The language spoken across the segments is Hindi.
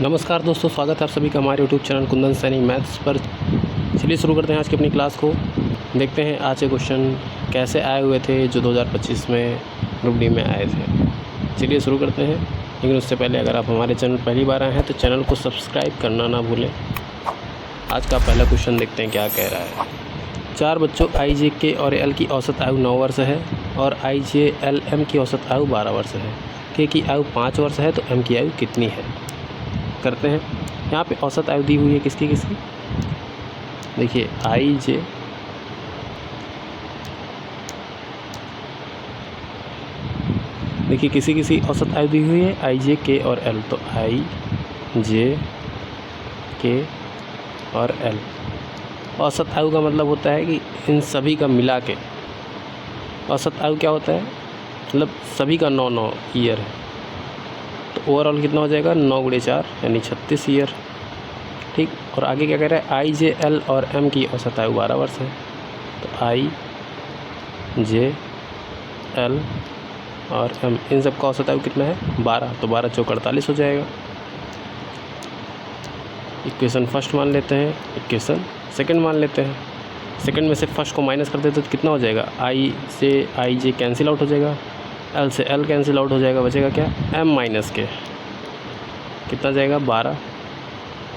नमस्कार दोस्तों, स्वागत है आप सभी का हमारे YouTube channel Kundan Saini maths पर। चलिए शुरू करते हैं आज की अपनी क्लास को। देखते हैं आज के क्वेश्चन कैसे आए हुए थे जो 2025 में ग्रुप डी में आए थे। चलिए शुरू करते हैं, लेकिन उससे पहले अगर आप हमारे चैनल पहली बार आए हैं तो चैनल को सब्सक्राइब करना ना भूलें। आज का पहला क्वेश्चन देखते हैं क्या कह रहा है। 4 बच्चों आई जे के और एल की औसत आयु 9 वर्ष है और आई जे एल एम की औसत आयु 12 वर्ष है। के की आयु 5 वर्ष है तो एम की आयु कितनी है। करते हैं। यहाँ पे औसत आयु दी हुई है किसकी देखिए आई जे किसी औसत आयु दी हुई है आई जे के और एल। तो आई जे के और एल औसत आयु का मतलब होता है कि इन सभी का मिला के औसत आयु क्या होता है, मतलब सभी का 9 ईयर है। तो ओवरऑल कितना हो जाएगा 9 × 4 यानी 36 ईयर। ठीक, और आगे क्या कह रहा है आई जे एल और एम की औसत आयु 12 वर्ष है। तो आई जे एल और एम इन सब का औसत आयु कितना है 12। तो 12 × 4 = 48 हो जाएगा। इक्वेशन फर्स्ट मान लेते हैं, इक्वेशन सेकंड मान लेते हैं। सेकंड में से फर्स्ट को माइनस कर देते तो कितना हो जाएगा, आई से आई जे कैंसिल आउट हो जाएगा, एल से एल कैंसिल आउट हो जाएगा, बचेगा क्या एम माइनस के। कितना जाएगा 12।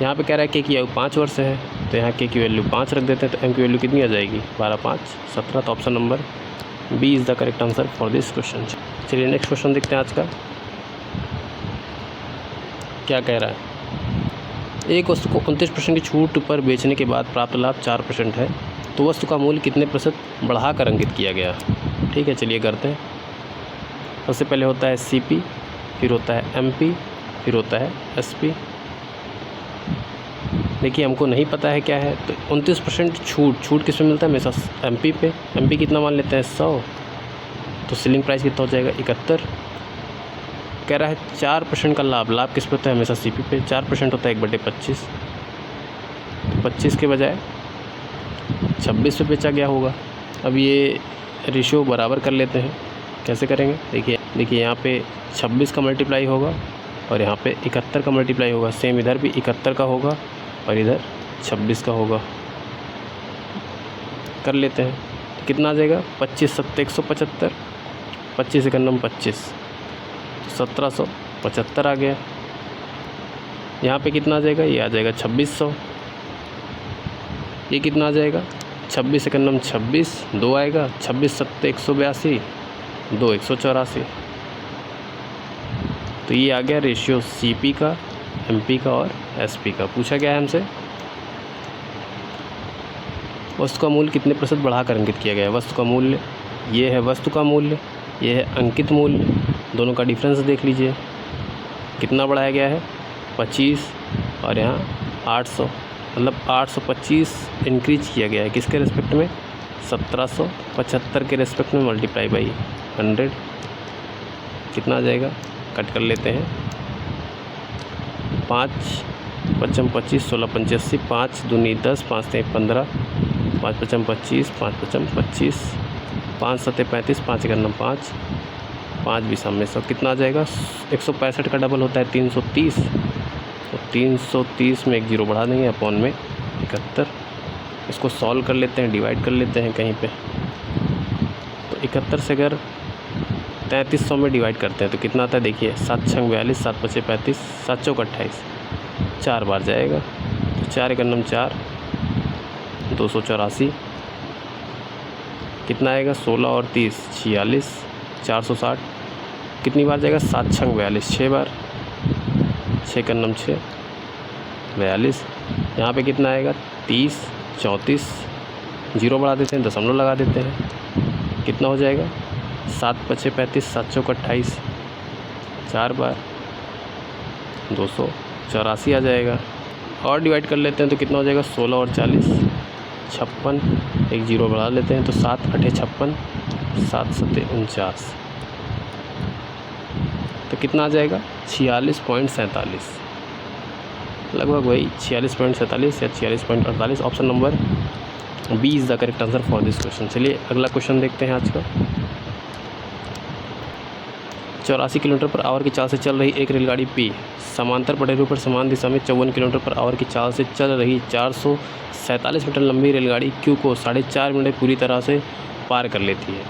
यहाँ पे कह रहा है के की आयु 5 वर्ष है तो यहाँ के की वैल्यू 5 रख देते हैं। तो एम की वैल्यू कितनी आ जाएगी 12 × 5 = 17। तो option number B is the correct answer for this question. चलिए नेक्स्ट क्वेश्चन देखते हैं आज का क्या कह रहा है। एक वस्तु को 29% की छूट पर बेचने के बाद प्राप्त लाभ 4% है तो वस्तु का मूल्य कितने प्रतिशत बढ़ाकर अंकित किया गया। ठीक है, चलिए करते हैं। सबसे पहले होता है सीपी, फिर होता है एमपी, फिर होता है एसपी। देखिए हमको नहीं पता है क्या है, तो 29% छूट किस पे मिलता है, हमेशा एमपी पे। एमपी कितना मान लेते हैं 100। तो सेलिंग प्राइस कितना हो जाएगा 71। कह रहा है 4% का लाभ किस पे होता है, हमेशा सीपी पे। 4% होता है 1/25। 25 के बजाय 26 पे बेचा गया होगा। अब ये रेशियो बराबर कर लेते हैं। कैसे करेंगे, देखिए यहाँ पे 26 का मल्टीप्लाई होगा और यहाँ पे 71 का मल्टीप्लाई होगा। सेम इधर भी 71 का होगा और इधर 26 का होगा। कर लेते हैं तो कितना आ जाएगा 25 × 7 = 175। 25 × 9 = 25 तो 1775 आ गया। यहाँ पे कितना आ जाएगा, ये आ जाएगा 2600। ये कितना आ जाएगा 26 × 9 = 26, 2 आएगा। 26 × 7 = 182, 2 = 184। तो ये आ गया रेशियो सीपी का, एमपी का और एसपी का। पूछा गया है हमसे वस्तु का मूल्य कितने प्रतिशत बढ़ाकर अंकित किया गया है। वस्तु का मूल्य ये है, वस्तु का मूल्य ये है, अंकित मूल्य। दोनों का डिफरेंस देख लीजिए कितना बढ़ाया गया है 25 और यहाँ 800, मतलब 825 इंक्रीज किया गया है। किसके रिस्पेक्ट में 1775 के रिस्पेक्ट में, मल्टीप्लाई बाई 100। कितना आ जाएगा, कट कर लेते हैं। 5 × 5 = 25, 16 × 5 = 85, 5 × 2 = 10, 5 × 3 = 15, 5 × 5 = 25, 5 × 5 = 25, 5 × 7 = 35, 5 × 9 = 5, 5 × 20 = 100। कितना आ जाएगा 165 का डबल होता है 330। तो 330 में एक जीरो बढ़ा देंगे, अपॉन में 71। इसको सॉल्व कर लेते हैं, डिवाइड कर लेते हैं कहीं पे। तो 71 से अगर 3300 में डिवाइड करते हैं तो कितना आता है, देखिए 7 × 6 = 42, 7 × 5 = 35, 7 × 4 = 28, 4 बार जाएगा। तो 4 × 9 = 4, 284। कितना आएगा 16 और 30 = 46, 460। कितनी बार जाएगा 7 × 6 = 42, 6 बार। 6 × 9 = 6, 42। यहाँ पे कितना आएगा 30, 34, जीरो बढ़ा देते हैं, दशमलव लगा देते हैं। कितना हो जाएगा 7 × 5 = 35, 7 × 4 = 28, 4 बार, 284 आ जाएगा। और डिवाइड कर लेते हैं तो कितना हो जाएगा 16 और 40 = 56, एक जीरो बढ़ा लेते हैं तो 7 × 8 = 56, 7 × 7 = 49। तो कितना आ जाएगा 46.47, लगभग वही 46.47 या 46.48। Option number B is the correct answer for this question. चलिए अगला क्वेश्चन देखते हैं आज का। 84 किलोमीटर पर आवर की चाल से चल रही एक रेलगाड़ी पी समांतर पटरियों पर समान दिशा में 54 किलोमीटर पर आवर की चाल से चल रही 447 मीटर लंबी रेलगाड़ी क्यू को 4.5 मिनट में पूरी तरह से पार कर लेती है।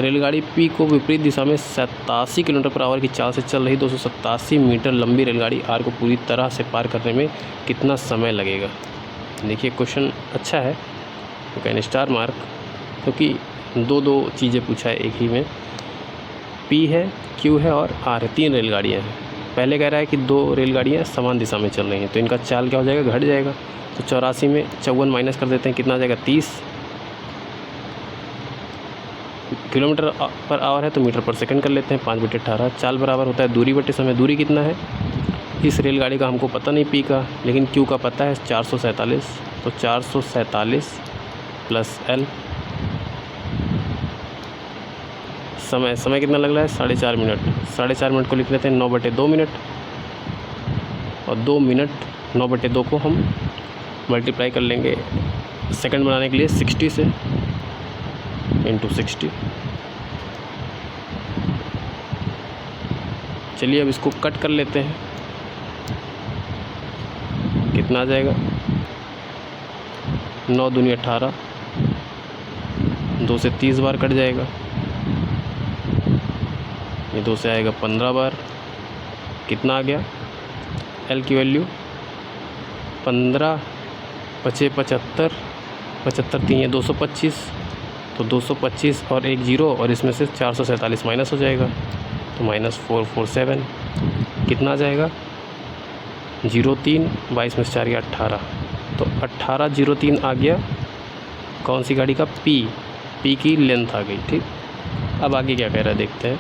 रेलगाड़ी पी को विपरीत दिशा में 87 किलोमीटर पर आवर की चाल से चल रही 287 मीटर लंबी रेलगाड़ी आर को पूरी तरह से पार करने में कितना समय लगेगा। देखिए क्वेश्चन अच्छा है, तो कैन स्टार मार्क, क्योंकि दो चीज़ें पूछा है एक ही में। पी है, क्यू है और आर है, 3 रेलगाड़ियाँ हैं। पहले कह रहा है कि 2 रेलगाड़ियाँ समान दिशा में चल रही हैं, तो इनका चाल क्या हो जाएगा, घट जाएगा। तो 84 में 54 माइनस कर देते हैं, कितना आ जाएगा 30। किलोमीटर पर आवर है तो मीटर पर सेकंड कर लेते हैं, 5/18। चाल बराबर होता है दूरी बटे समय। दूरी कितना है इस रेलगाड़ी का हमको पता नहीं पी का, लेकिन क्यू का पता है 447, तो 447 प्लस एल। समय कितना लग रहा है, 4.5 मिनट। 4.5 मिनट को लिख लेते हैं 9/2 मिनट, और 2 मिनट 9/2 को हम मल्टीप्लाई कर लेंगे सेकंड बनाने के लिए 60 से, इंटू 60। चलिए अब इसको कट कर लेते हैं, कितना आ जाएगा, 9 दूनी 18, 2 से 30 बार कट जाएगा, ये 2 से आएगा 15 बार, कितना आ गया, एल की वैल्यू 15, 5 75, 75 3 ये 225, तो 225 और एक 0 और इसमें से 447 माइनस हो जाएगा, तो -447, कितना आ जाएगा, 03, 22 में से 4 गया 18, तो 1803 आ गया कौन सी गाड़ी का, पी की लेंथ आ गई। ठीक, अब आगे क्या कह रहा है देखते हैं।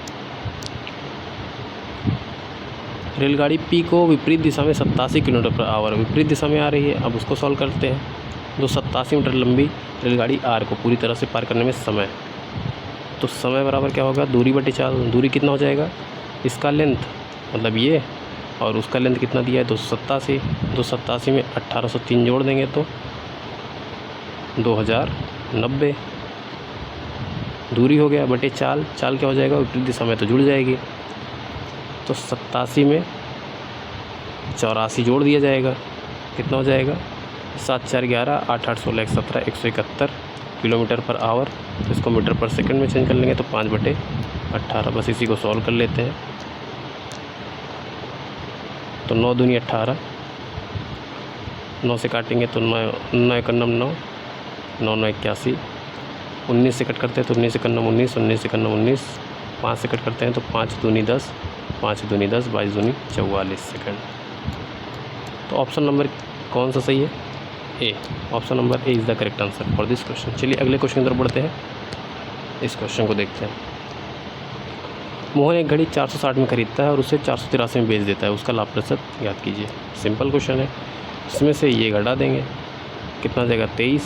रेलगाड़ी पी को विपरीत दिशा में 87 किलोमीटर पर आवर विपरीत दिशा में आ रही है। अब उसको सॉल्व करते हैं। जो 87 मीटर लंबी रेलगाड़ी आर को पूरी तरह से पार करने में समय, तो समय बराबर क्या होगा, दूरी बटे चाल। दूरी कितना हो जाएगा, इसका लेंथ मतलब ये, और उसका लेंथ कितना दिया है 287। 287 में 1803 जोड़ देंगे तो 2090 दूरी हो गया, बटे चाल। चाल क्या हो जाएगा, विपरीत दिशा में तो जुड़ जाएगी, तो 87 में 84 जोड़ दिया जाएगा, कितना हो जाएगा, 7 4 11, 8 8 16 17 171 किलोमीटर पर आवर। इसको मीटर पर सेकंड में चेंज कर लेंगे तो 5/18। बस इसी को सॉल्व कर लेते हैं। तो 9 दूनी 18, 9 से काटेंगे तो 9 9 1 9 9 9 9 81, 19 से कट करते हैं तो 19 1 9 19, 19 1 9 19, 5 से कट करते हैं तो 5 दूनी 10, 5 दूनी 10, 22 दूनी 44 सेकंड। तो ऑप्शन नंबर कौन सा सही है, A. Option number A is the correct answer for this question. चलिए अगले क्वेश्चन की तरफ बढ़ते हैं। इस क्वेश्चन को देखते हैं। मोहन एक घड़ी 460 में खरीदता है और उसे 483 में बेच देता है, उसका लाभ प्रतिशत याद कीजिए। सिंपल क्वेश्चन है, इसमें से ये घटा देंगे, कितना जाएगा 23,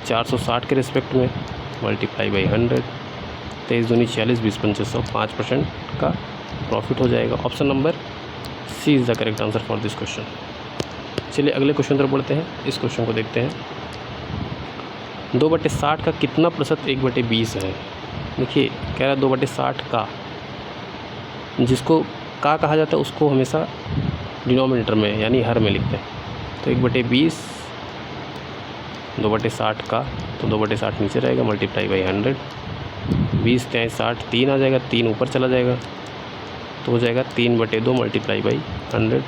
460 के रिस्पेक्ट में मल्टीप्लाई बाई 100, 23 दूनी 46, 20 2500, 5% का प्रॉफिट हो जाएगा। Option number C is the correct answer for this question. चलिए अगले क्वेश्चन तरफ बढ़ते हैं। इस क्वेश्चन को देखते हैं। 2/60 का कितना प्रतिशत 1/20 है। देखिए कह रहा है 2/60 का, जिसको का कहा जाता है उसको हमेशा डिनोमिनेटर में यानी हर में लिखते हैं। तो 1/20 2/60 का, तो 2/60 नीचे रहेगा, मल्टीप्लाई बाई 100, 20 3 60, 3 आ जाएगा, 3 ऊपर चला जाएगा तो हो जाएगा 3/2 मल्टीप्लाई बाई 100,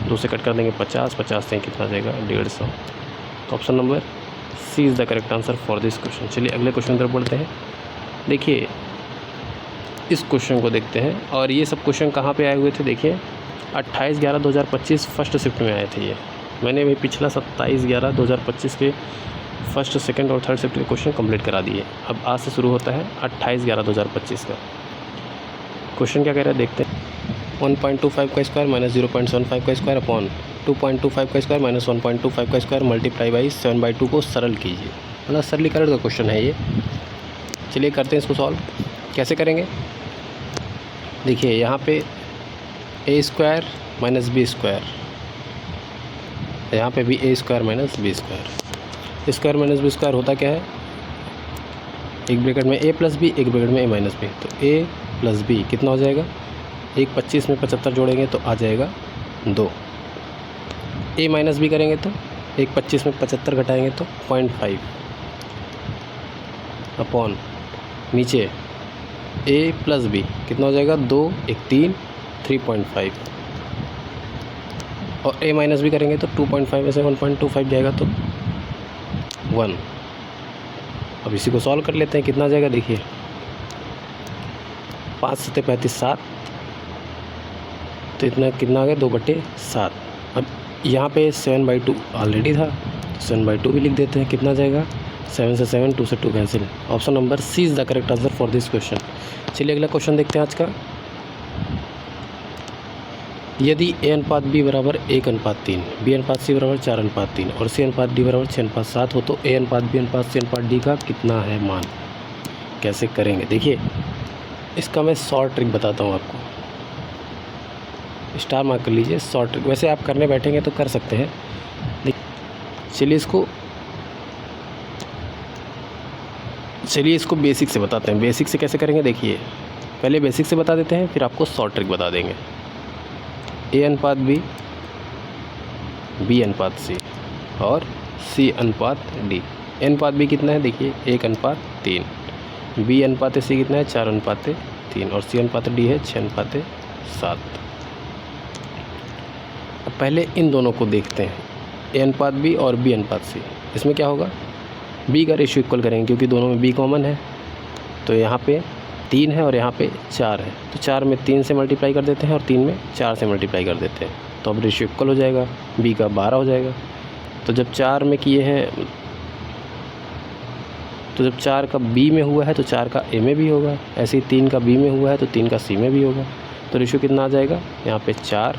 2 से कट कर देंगे 50, 50 से कितना आ जाएगा 150। तो option number C is the correct answer for this question. चलिए अगले क्वेश्चन तरफ बढ़ते हैं। देखिए इस क्वेश्चन को देखते हैं, और ये सब क्वेश्चन कहाँ पे आए हुए थे। देखिए 28/11/2025 फर्स्ट शिफ्ट में आए थे ये। मैंने भी पिछला 27/11/2025 के फर्स्ट सेकंड और थर्ड शिफ्ट के क्वेश्चन कंप्लीट करा दिए। अब आज से शुरू होता है 28/11/2025 का क्वेश्चन। क्या कह रहा है देखते हैं। 1.25 का स्क्वायर माइनस 0.75 का स्क्वायर अपॉन 2.25 का स्क्वायर माइनस 1.25 का स्क्वायर मल्टीप्लाई बाई 7/2 को सरल कीजिए। मतलब सरलीकरण का क्वेश्चन है ये। चलिए करते हैं इसको सॉल्व। कैसे करेंगे, देखिए यहाँ पे A square minus B square, यहाँ पे भी A square minus B square. Square minus B square होता क्या है, एक ब्रैकेट में ए प्लस बी, एक ब्रैकेट में ए माइनस बी। तो ए प्लस बी कितना हो जाएगा, 1 25 में 75 जोड़ेंगे तो आ जाएगा 2। ए माइनस बी करेंगे तो 1 25 में 75 घटाएंगे तो 0.5 अपॉन नीचे ए प्लस बी कितना हो जाएगा, 2 1 3 3.5 और ए माइनस बी करेंगे तो 2.5 में से 1.25 जाएगा तो 1। अब इसी को सॉल्व कर लेते हैं, कितना आ जाएगा देखिए, 5 7 35 7, तो इतना कितना आ गया 2/7। अब यहाँ पे 7/2 ऑलरेडी था तो 7/2 भी लिख देते हैं, कितना आ जाएगा 7 से 7 2 से 2 cancel. Option number C is the correct answer for this question. चलिए अगला क्वेश्चन देखते हैं आज का। यदि ए अनुपात बी बराबर 1:3, बी अनुपात सी बराबर 4:3 और सी अनुपात डी बराबर 6:7 हो तो ए अनुपात बी अनुपात सी अनुपात डी का कितना है मान। कैसे करेंगे देखिए, इसका मैं शॉर्ट ट्रिक बताता हूँ आपको, स्टार मार्क कर लीजिए शॉर्ट ट्रिक। वैसे आप करने बैठेंगे तो कर सकते हैं, चलिए इसको बेसिक से बताते हैं। बेसिक से कैसे करेंगे देखिए, पहले बेसिक से बता देते हैं फिर आपको शॉर्ट ट्रिक बता देंगे। ए अनुपात बी, बी अनुपात सी और सी अनुपात डी। ए अनुपात बी कितना है देखिए 1:3, बी अनुपात सी कितना है 4:3 और सी अनुपात डी है 6:7। अब पहले इन दोनों को देखते हैं, ए अनुपात बी और बी अनुपात सी। इसमें क्या होगा, बी का रेशियो इक्वल करेंगे क्योंकि दोनों में बी कॉमन है, तो यहाँ पे 3 है और यहाँ पे 4 है, तो 4 में 3 से मल्टीप्लाई कर देते हैं और 3 में 4 से मल्टीप्लाई कर देते हैं, तो अब रेशियो इक्वल हो जाएगा, बी का 12 हो जाएगा। तो जब 4 में किए हैं, तो जब 4 का बी में हुआ है तो 4 का ए में भी होगा, ऐसे ही 3 का बी में हुआ है तो 3 का सी में भी होगा। तो रेशियो कितना आ जाएगा, यहाँ पे 4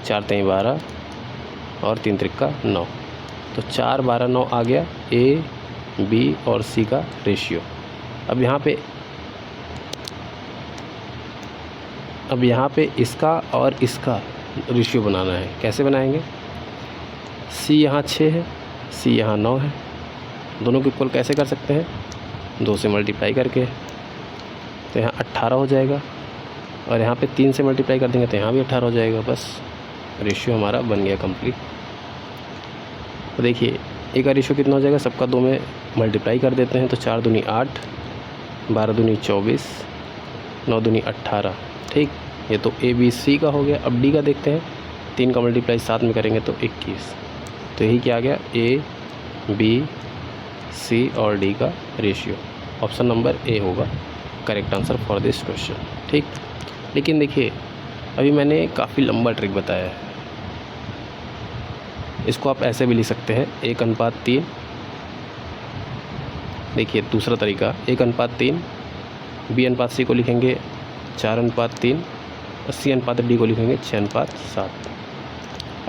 4 3 12 और 3 3 9, तो 4 12 9 आ गया ए बी और सी का रेशियो। अब यहाँ पे इसका और इसका रेशियो बनाना है। कैसे बनाएंगे, सी यहाँ 6 है, सी यहाँ 9 है, दोनों को इक्वल कैसे कर सकते हैं, 2 से मल्टीप्लाई करके, तो यहाँ 18 हो जाएगा और यहाँ पे 3 से मल्टीप्लाई कर देंगे तो यहाँ भी 18 हो जाएगा। बस रेशियो हमारा बन गया कंप्लीट। तो देखिए ए का रेशियो कितना हो जाएगा, सबका 2 में मल्टीप्लाई कर देते हैं तो 4 दूनी 8, 12 दूनी 24, 9 दूनी 18। ठीक, ये तो ए बी सी का हो गया। अब डी का देखते हैं, 3 का मल्टीप्लाई 7 में करेंगे तो 21, तो यही क्या आ गया ए बी सी और डी का रेशियो। ऑप्शन नंबर ए होगा correct answer for this question. ठीक, लेकिन देखिए अभी मैंने काफ़ी लंबा ट्रिक बताया है, इसको आप ऐसे भी लिख सकते हैं 1:3। देखिए दूसरा तरीका 1:3, बी अनुपात सी को लिखेंगे 4:3 और सी अनुपात डी को लिखेंगे 6:7।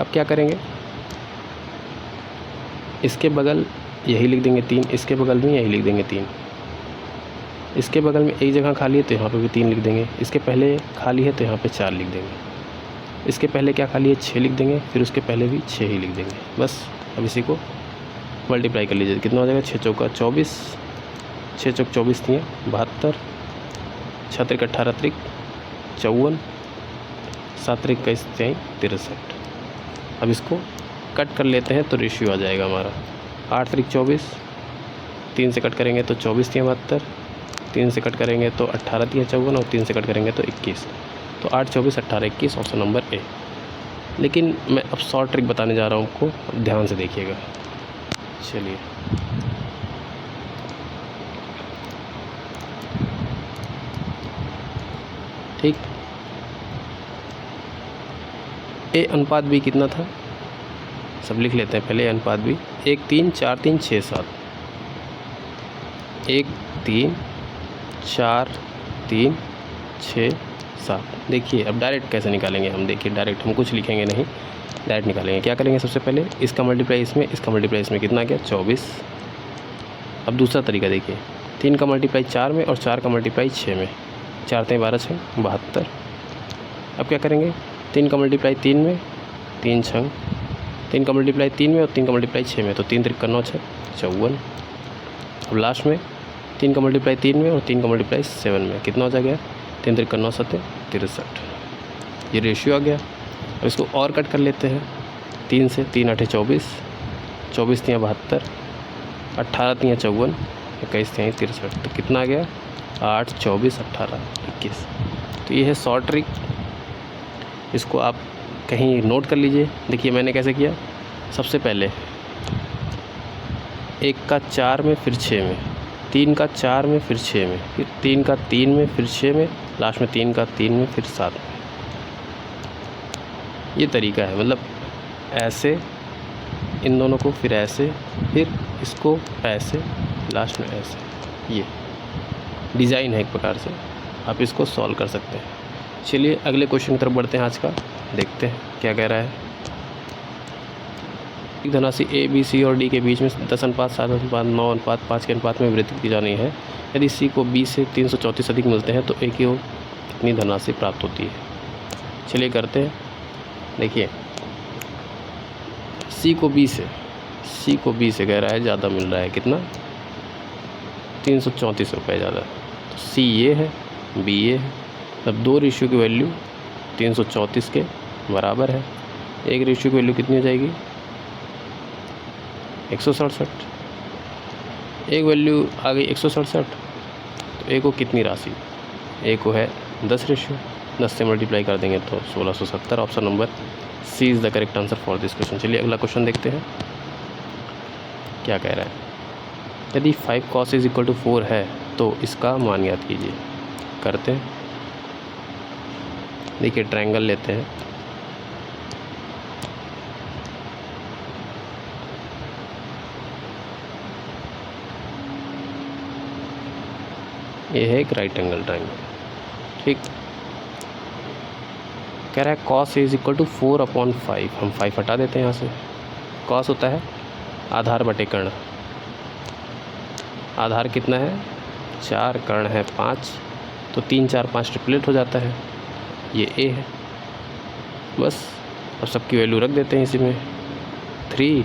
अब क्या करेंगे, इसके बगल यही लिख देंगे 3, इसके बगल में यही लिख देंगे 3, इसके बगल में एक जगह खाली है तो यहाँ पे भी 3 लिख देंगे, इसके पहले खाली है तो यहाँ पे 4 लिख देंगे, इसके पहले क्या खाली है 6 लिख देंगे, फिर उसके पहले भी 6 ही लिख देंगे। बस अब इसी को मल्टीप्लाई कर लीजिए, कितना हो जाएगा 6 चौका 24, 6 चौक 24 थी 72, 6 3 18 3 54, 7 3 21 63। अब इसको कट कर लेते हैं तो रेशियो आ जाएगा हमारा 8 3 24, 3 से कट करेंगे तो 24 थी 72, 3 से कट करेंगे तो 18 थी 54 और 3 से कट करेंगे तो 21, तो 8 24 18 21 ऑप्शन नंबर ए। लेकिन मैं अब शॉर्ट ट्रिक बताने जा रहा हूँ आपको, अब ध्यान से देखिएगा। चलिए ठीक, ए अनुपात बी कितना था सब लिख लेते हैं पहले। ए अनुपात बी 1 3 4 3 6 7, 1 3 4 3 6 7। देखिए अब डायरेक्ट कैसे निकालेंगे हम, देखिए डायरेक्ट हम कुछ लिखेंगे नहीं, डायरेक्ट निकालेंगे। क्या करेंगे, सबसे पहले इसका मल्टीप्लाई इसमें, इसका मल्टीप्लाई इसमें, कितना गया 24। अब दूसरा तरीका देखिए, 3 का मल्टीप्लाई 4 में और 4 का मल्टीप्लाई 6 में, 4 3 12 6 72। अब क्या करेंगे, 3 का मल्टीप्लाई 3 में, 3 6, 3 का मल्टीप्लाई 3 में और 3 का मल्टीप्लाई 6 में, तो 3 3 9 6 54। अब लास्ट में 3 का मल्टीप्लाई 3 में और 3 का मल्टीप्लाई 7 में, कितना हो जाएगा 3 3 9 7 63। ये रेशियो आ गया। अब इसको और कट कर लेते हैं 3 से, 3 8 24, 24 3 72, 18 3 54, 21 3 63। तो कितना आ गया 8 24 18 21। तो ये है शॉर्ट ट्रिक, इसको आप कहीं नोट कर लीजिए। देखिए मैंने कैसे किया, सबसे पहले 1 का 4 में फिर 6 में, 3 का 4 में फिर 6 में, फिर 3 का 3 में फिर 6 में, लास्ट में 3 का 3 में फिर 7 में। ये तरीका है, मतलब ऐसे इन दोनों को, फिर ऐसे, फिर इसको ऐसे, लास्ट में ऐसे। ये डिज़ाइन है एक प्रकार से, आप इसको सॉल्व कर सकते हैं। चलिए अगले क्वेश्चन की तरफ बढ़ते हैं आज का, देखते हैं क्या कह रहा है। एक धनराशि ए बी सी और डी के बीच में 10 अनुपात 7 अनुपात 9 अनुपात 5 के अनुपात में वृद्धि की जानी है। यदि सी को बी से 334 अधिक मिलते हैं तो ए की कितनी धनराशि प्राप्त होती है। चलिए करते हैं। देखिए सी को बी से कह रहा है ज़्यादा मिल रहा है, कितना 334 रुपये ज़्यादा। तो सी ये है, बी ये है, तब 2 रेशियो की वैल्यू 334 के बराबर है। एक रेशियो की वैल्यू कितनी हो जाएगी 167। एक वैल्यू आ गई 167, तो ए को कितनी राशि, ए को है 10 रेशियो, 10 से मल्टीप्लाई कर देंगे तो 1670। Option number C is the correct answer for this question. चलिए अगला क्वेश्चन देखते हैं क्या कह रहा है। यदि 5 cos इज इक्वल टू 4 है तो इसका मान ज्ञात कीजिए। करते हैं। देखिए ट्रायंगल लेते हैं, ये है एक राइट एंगल ट्रायंगल, ठीक। कह रहा है cos इज इक्वल टू 4/5। हम 5 हटा देते हैं यहाँ से। cos होता है आधार बटे कर्ण, आधार कितना है 4, कर्ण है 5, तो 3 4 5 ट्रिपलेट हो जाता है। ये ए है बस, और सबकी वैल्यू रख देते हैं इसी में। 3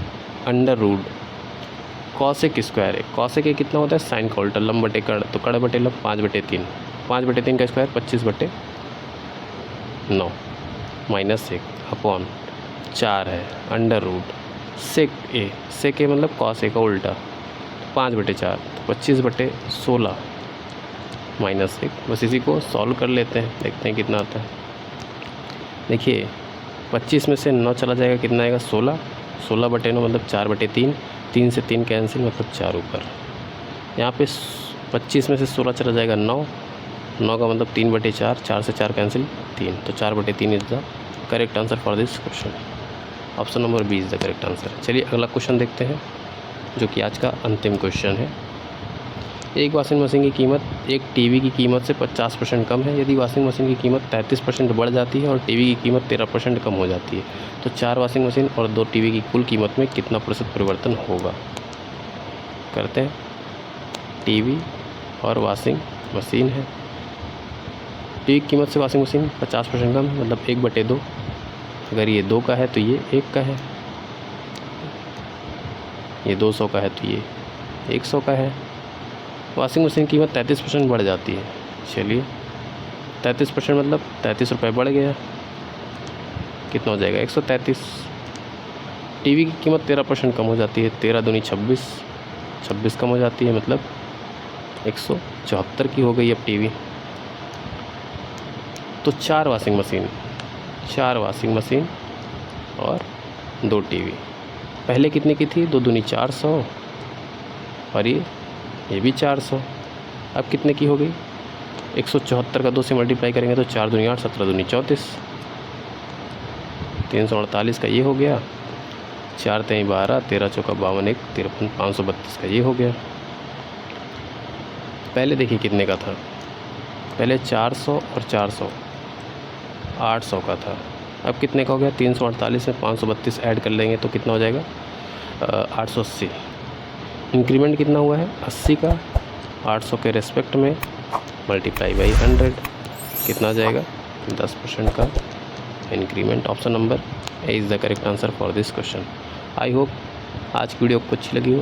cosec स्क्वायर है, cosec कितना होता है साइन का उल्टा, लंब बटे कर्ण, तो कर्ण बटे लंब 5/3, 5/3 का स्क्वायर 25/9 -1 अपॉन 4 है √sec ए, sec ए मतलब cos ए का उल्टा, 5/4, तो 25/16 -1। बस इसी को सॉल्व कर लेते हैं, देखते हैं कितना आता है। देखिए 25 में से 9 चला जाएगा, कितना आएगा 16, 16/9 मतलब 4/3, 3 से 3 कैंसिल मतलब 4 ऊपर। यहाँ पे 25 में से 16 चला जाएगा 9, 9 का मतलब 3/4, 4 से 4 कैंसिल 3, तो 4/3 is the correct answer for this question. Option number B is the correct answer. चलिए अगला क्वेश्चन देखते हैं, जो कि आज का अंतिम क्वेश्चन है। एक वॉशिंग मशीन की कीमत एक टीवी की कीमत से 50% कम है। यदि वॉशिंग मशीन की कीमत 33% बढ़ जाती है और टीवी की कीमत 13% कम हो जाती है तो 4 वॉशिंग मशीन और 2 टीवी की कुल कीमत में कितना प्रतिशत परिवर्तन होगा। करते हैं। टीवी और वॉशिंग मशीन है, टीवी की कीमत से वॉशिंग मशीन 50% कम है, मतलब 1/2। अगर ये 2 का है तो ये 1 का है, ये 200 का है तो ये 100 का है। वॉशिंग मशीन की कीमत 33% बढ़ जाती है। चलिए 33% मतलब 33 रुपये बढ़ गया, कितना हो जाएगा 133। टीवी की कीमत 13% कम हो जाती है, 13 दूनी 26, 26 कम हो जाती है मतलब 174 की हो गई अब टीवी। तो 4 वॉशिंग मशीन और 2 टीवी। पहले कितने की थी, 2 दूनी 400 और ये भी 400। अब कितने की हो गई 174 का 2 से मल्टीप्लाई करेंगे तो 4 दूनी 8, 17 दूनी 34, 348 का ये हो गया, 4 3 12, 13 चौका 52, 1 53, 532 का ये हो गया। पहले देखिए कितने का था, पहले 400 और 400 800 का था। अब कितने का हो गया 348 में 532 ऐड कर लेंगे तो कितना हो जाएगा 880। इंक्रीमेंट कितना हुआ है 80 का, 800 के रेस्पेक्ट में मल्टीप्लाई बाई 100 कितना आ जाएगा 10% का increment. Option number A is the correct answer for this question. I hope आज की वीडियो आपको अच्छी लगी हो।